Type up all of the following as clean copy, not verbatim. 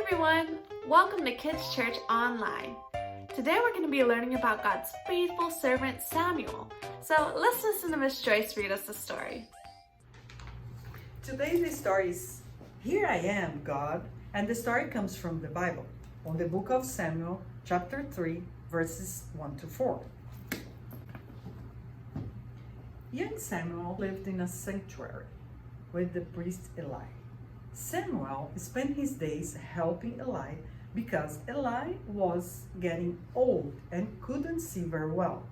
everyone! Welcome to Kids Church Online. Today we're going to be learning about God's faithful servant Samuel. So let's listen to Miss Joyce read us the story. Today's story is Here I Am, God, and the story comes from the Bible, on the book of Samuel, chapter 3, verses 1 to 4. Young Samuel lived in a sanctuary with the priest Eli. Samuel spent his days helping Eli because Eli was getting old and couldn't see very well.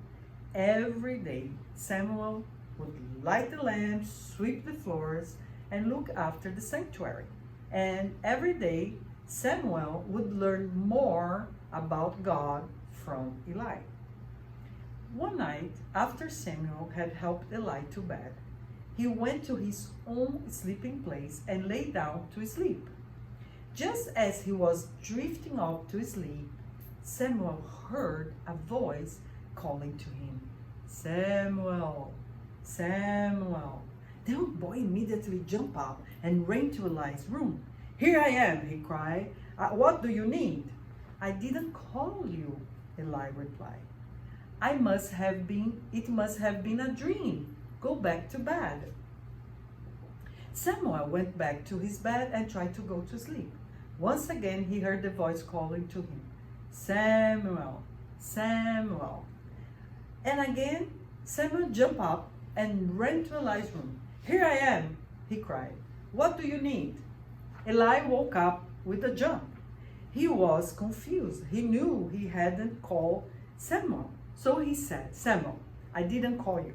Every day, Samuel would light the lamps, sweep the floors, and look after the sanctuary. And every day, Samuel would learn more about God from Eli. One night, after Samuel had helped Eli to bed, he went to his own sleeping place and lay down to sleep. Just as he was drifting off to sleep, Samuel heard a voice calling to him, "Samuel, Samuel." The old boy immediately jumped up and ran to Eli's room. "Here I am," he cried. "What do you need?" "I didn't call you," Eli replied. It must have been a dream. Go back to bed." Samuel went back to his bed and tried to go to sleep. Once again, he heard the voice calling to him, "Samuel, Samuel." And again, Samuel jumped up and ran to Eli's room. "Here I am," he cried. "What do you need?" Eli woke up with a jump. He was confused. He knew he hadn't called Samuel. So he said, "Samuel, I didn't call you.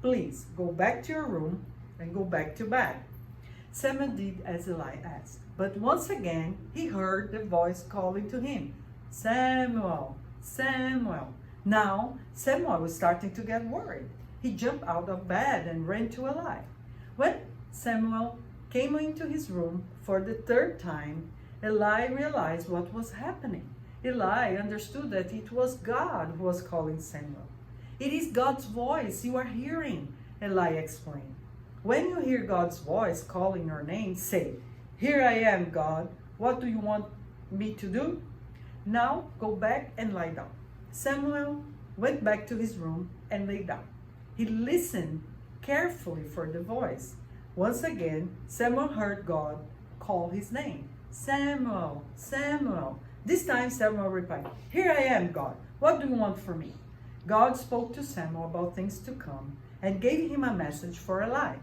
Please go back to your room and go back to bed." Samuel did as Eli asked. But once again, he heard the voice calling to him, "Samuel, Samuel." Now, Samuel was starting to get worried. He jumped out of bed and ran to Eli. When Samuel came into his room for the third time, Eli realized what was happening. Eli understood that it was God who was calling Samuel. "It is God's voice you are hearing," Eli explained. "When you hear God's voice calling your name, say, 'Here I am, God. What do you want me to do?' Now go back and lie down." Samuel went back to his room and lay down. He listened carefully for the voice. Once again, Samuel heard God call his name, "Samuel, Samuel." This time Samuel replied, "Here I am, God. What do you want from me?" God spoke to Samuel about things to come and gave him a message for Eli.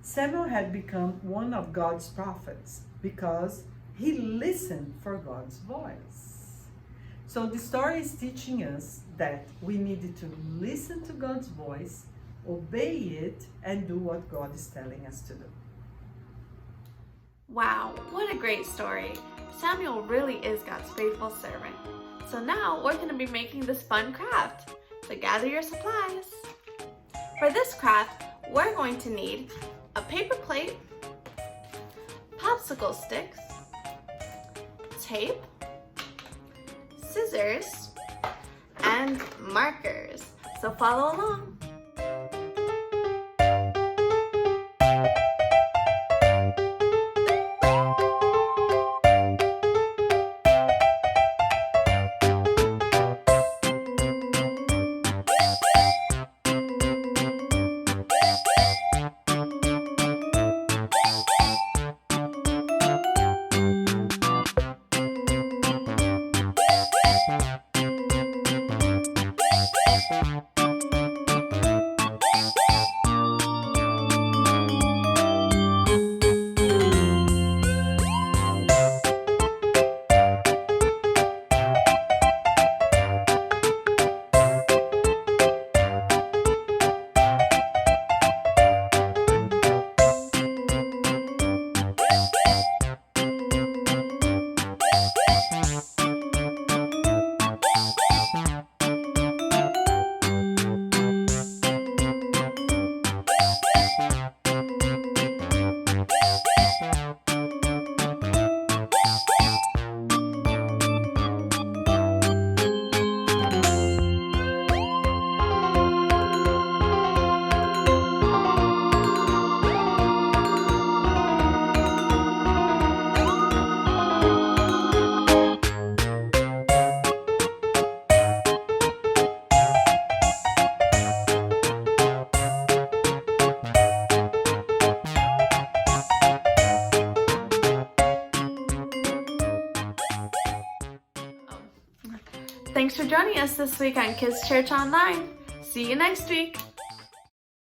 Samuel had become one of God's prophets because he listened for God's voice. So the story is teaching us that we need to listen to God's voice, obey it, and do what God is telling us to do. Wow, what a great story! Samuel really is God's faithful servant. So now we're going to be making this fun craft. So gather your supplies. For this craft, we're going to need a paper plate, popsicle sticks, tape, scissors, and markers. So follow along. Thanks for joining us this week on Kids Church Online. See you next week.